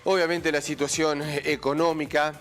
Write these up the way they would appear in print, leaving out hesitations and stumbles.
Obviamente la situación económica,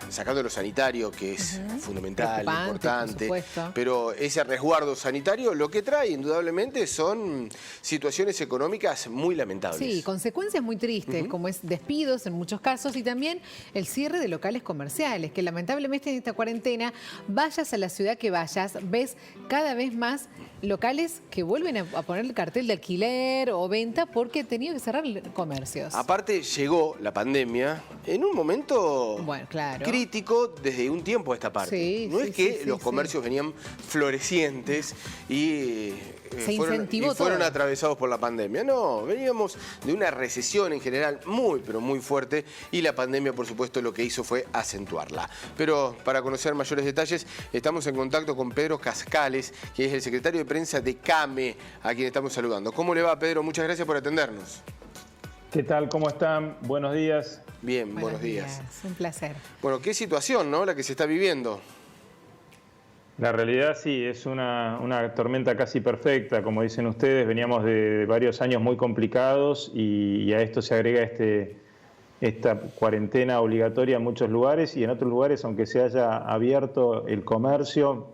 sacando lo sanitario, que es fundamental, importante, pero ese resguardo sanitario lo que trae indudablemente son situaciones económicas muy lamentables. Sí, consecuencias muy tristes, como es despidos en muchos casos y también el cierre de locales comerciales, que lamentablemente en esta cuarentena, vayas a la ciudad que vayas, ves cada vez más locales que vuelven a poner el cartel de alquiler o venta porque tenían que cerrar comercios. Aparte llegó la pandemia en un momento crítico desde un tiempo a esta parte. Sí, no es que los comercios venían florecientes y fueron atravesados por la pandemia. No, veníamos de una recesión en general muy, pero muy fuerte y la pandemia, por supuesto, lo que hizo fue acentuarla. Pero para conocer mayores detalles, estamos en contacto con Pedro Cascales, que es el secretario de prensa de CAME, a quien estamos saludando. ¿Cómo le va, Pedro? Muchas gracias por atendernos. ¿Qué tal? ¿Cómo están? Buenos días. Bien, buenos días. Un placer. Bueno, qué situación, ¿no?, la que se está viviendo. La realidad sí, es una tormenta casi perfecta, como dicen ustedes. Veníamos de varios años muy complicados y a esto se agrega esta cuarentena obligatoria en muchos lugares y en otros lugares, aunque se haya abierto el comercio,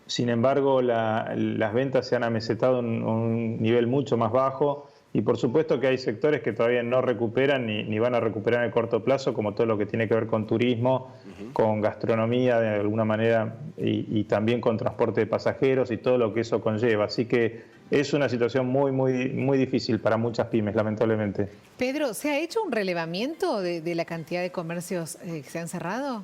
sin embargo las ventas se han amesetado en un nivel mucho más bajo. Y por supuesto que hay sectores que todavía no recuperan ni van a recuperar en el corto plazo, como todo lo que tiene que ver con turismo, con gastronomía de alguna manera y también con transporte de pasajeros y todo lo que eso conlleva. Así que es una situación muy difícil para muchas pymes, lamentablemente. Pedro, ¿se ha hecho un relevamiento de la cantidad de comercios que se han cerrado?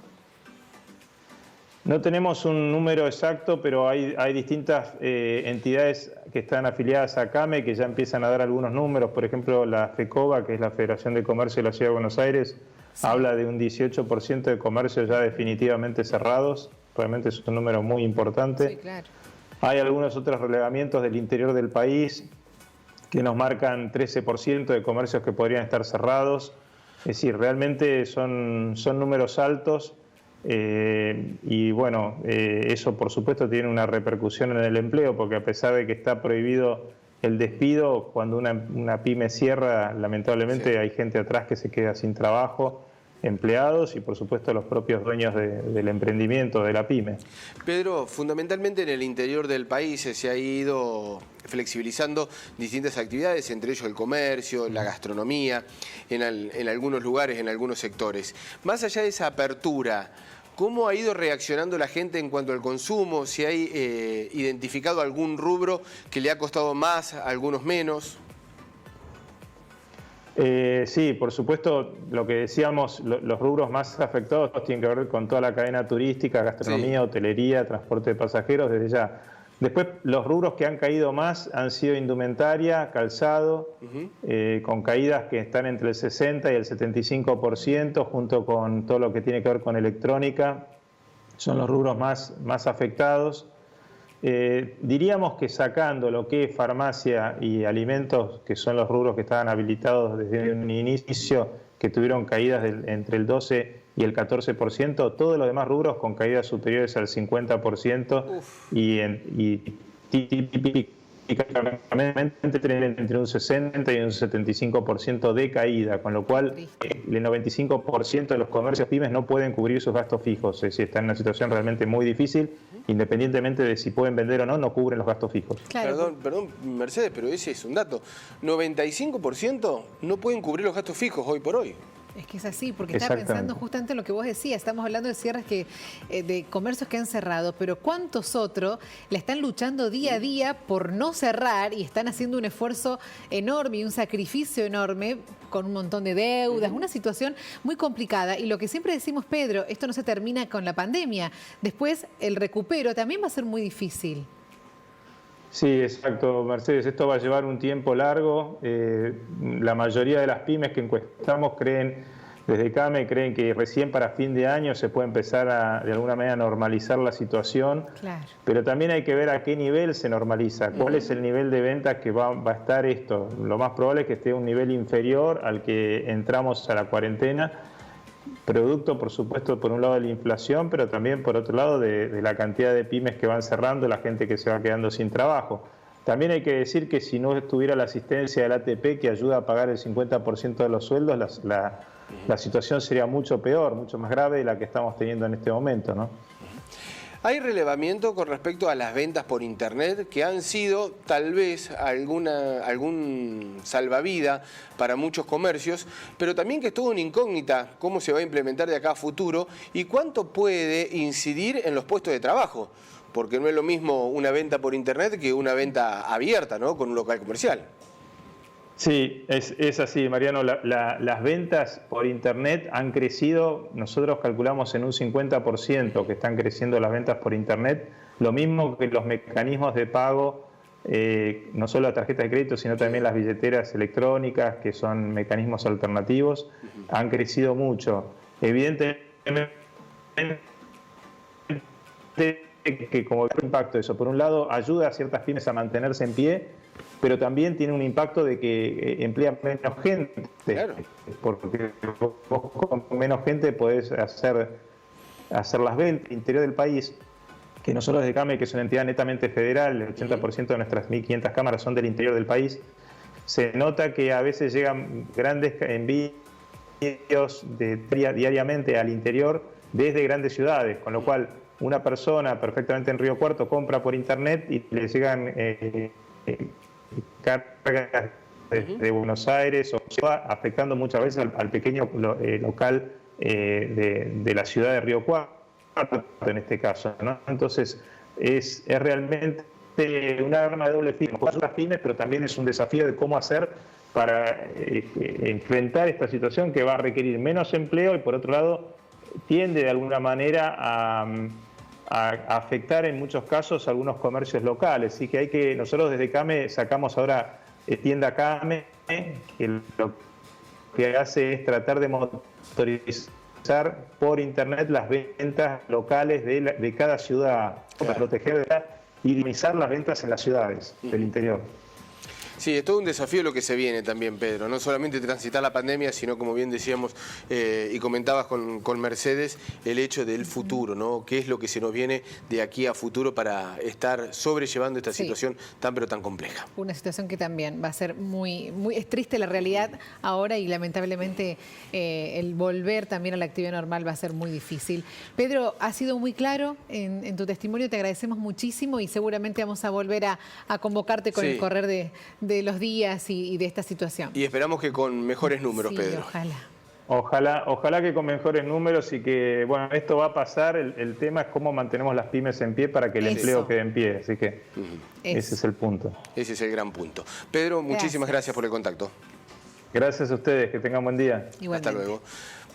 No tenemos un número exacto, pero hay distintas entidades que están afiliadas a CAME que ya empiezan a dar algunos números. Por ejemplo, la FECOBA, que es la Federación de Comercio de la Ciudad de Buenos Aires, habla de un 18% de comercios ya definitivamente cerrados. Realmente es un número muy importante. Sí, claro. Hay algunos otros relevamientos del interior del país que nos marcan 13% de comercios que podrían estar cerrados. Es decir, realmente son números altos. Y bueno, eso por supuesto tiene una repercusión en el empleo, porque a pesar de que está prohibido el despido, cuando una pyme cierra, lamentablemente hay gente atrás que se queda sin trabajo, empleados y por supuesto los propios dueños del emprendimiento, de la pyme. Pedro, fundamentalmente en el interior del país se ha ido flexibilizando distintas actividades, entre ellos el comercio, la gastronomía, en algunos lugares, en algunos sectores. Más allá de esa apertura, ¿cómo ha ido reaccionando la gente en cuanto al consumo? ¿Si hay identificado algún rubro que le ha costado más, algunos menos? Sí, por supuesto, lo que decíamos, los rubros más afectados tienen que ver con toda la cadena turística, gastronomía, hotelería, transporte de pasajeros, desde ya. Después, los rubros que han caído más han sido indumentaria, calzado, con caídas que están entre el 60 y el 75%, junto con todo lo que tiene que ver con electrónica. Son los rubros más afectados. Diríamos que sacando lo que es farmacia y alimentos, que son los rubros que estaban habilitados desde un inicio, que tuvieron caídas entre el 12 y el 14%, todos los demás rubros con caídas superiores al 50% y típicamente tienen entre un 60 y un 75% de caída, con lo cual el 95% de los comercios pymes no pueden cubrir sus gastos fijos, es decir, están en una situación realmente muy difícil, independientemente de si pueden vender o no, no cubren los gastos fijos. Claro. Perdón, Mercedes, pero ese es un dato. 95% no pueden cubrir los gastos fijos hoy por hoy. Es que es así, porque estaba pensando justamente en lo que vos decías. Estamos hablando de cierres de comercios que han cerrado, pero ¿cuántos otros le están luchando día a día por no cerrar y están haciendo un esfuerzo enorme y un sacrificio enorme con un montón de deudas, una situación muy complicada? Y lo que siempre decimos, Pedro, esto no se termina con la pandemia. Después el recupero también va a ser muy difícil. Sí, exacto, Mercedes. Esto va a llevar un tiempo largo. La mayoría de las pymes que encuestamos desde CAME creen que recién para fin de año se puede empezar de alguna manera a normalizar la situación. Claro. Pero también hay que ver a qué nivel se normaliza, cuál es el nivel de ventas que va a estar esto. Lo más probable es que esté a un nivel inferior al que entramos a la cuarentena. Producto, por supuesto, por un lado de la inflación, pero también por otro lado de la cantidad de pymes que van cerrando, la gente que se va quedando sin trabajo. También hay que decir que si no estuviera la asistencia del ATP, que ayuda a pagar el 50% de los sueldos, la situación sería mucho peor, mucho más grave de la que estamos teniendo en este momento, ¿no? ¿Hay relevamiento con respecto a las ventas por internet que han sido tal vez algún salvavidas para muchos comercios, pero también que es toda una incógnita cómo se va a implementar de acá a futuro y cuánto puede incidir en los puestos de trabajo? Porque no es lo mismo una venta por internet que una venta abierta, ¿no?, con un local comercial. Sí, es así, Mariano. Las ventas por internet han crecido, nosotros calculamos en un 50% que están creciendo las ventas por internet, lo mismo que los mecanismos de pago, no solo la tarjeta de crédito, sino también las billeteras electrónicas, que son mecanismos alternativos, han crecido mucho. Evidentemente, que como impacto eso, por un lado ayuda a ciertas pymes a mantenerse en pie, pero también tiene un impacto de que emplea menos gente, claro, porque vos con menos gente podés hacer las ventas al interior del país, que nosotros desde CAME, que es una entidad netamente federal, el 80% de nuestras 1.500 cámaras son del interior del país, se nota que a veces llegan grandes envíos diariamente al interior desde grandes ciudades, con lo cual una persona perfectamente en Río Cuarto compra por internet y le llegan cargas de Buenos Aires, o afectando muchas veces al pequeño local de la ciudad de Río Cuarto, en este caso, ¿no? Entonces es realmente una arma de doble filo con las pymes, pero también es un desafío de cómo hacer para enfrentar esta situación que va a requerir menos empleo y, por otro lado, tiende de alguna manera a afectar en muchos casos a algunos comercios locales. Así que nosotros desde CAME sacamos ahora tienda CAME, que lo que hace es tratar de monitorizar por internet las ventas locales de cada ciudad, para proteger y minimizar las ventas en las ciudades del interior. Sí, es todo un desafío lo que se viene también, Pedro. No solamente transitar la pandemia, sino, como bien decíamos y comentabas con Mercedes, el hecho del futuro, ¿no? ¿Qué es lo que se nos viene de aquí a futuro para estar sobrellevando esta situación tan pero tan compleja? Una situación que también va a ser es triste la realidad ahora y lamentablemente el volver también a la actividad normal va a ser muy difícil. Pedro, ha sido muy claro en tu testimonio, te agradecemos muchísimo y seguramente vamos a volver a convocarte con el correr de los días y de esta situación. Y esperamos que con mejores números, Pedro. Ojalá que con mejores números y que, bueno, esto va a pasar. El tema es cómo mantenemos las pymes en pie para que el empleo quede en pie. Así que ese es el punto. Ese es el gran punto. Pedro, muchísimas gracias por el contacto. Gracias a ustedes, que tengan buen día. Igualmente. Hasta luego.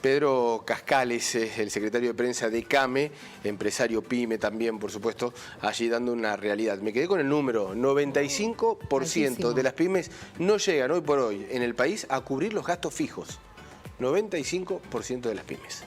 Pedro Cascales es el secretario de prensa de CAME, empresario pyme también, por supuesto, allí dando una realidad. Me quedé con el número, 95% de las pymes no llegan hoy por hoy en el país a cubrir los gastos fijos. 95% de las pymes.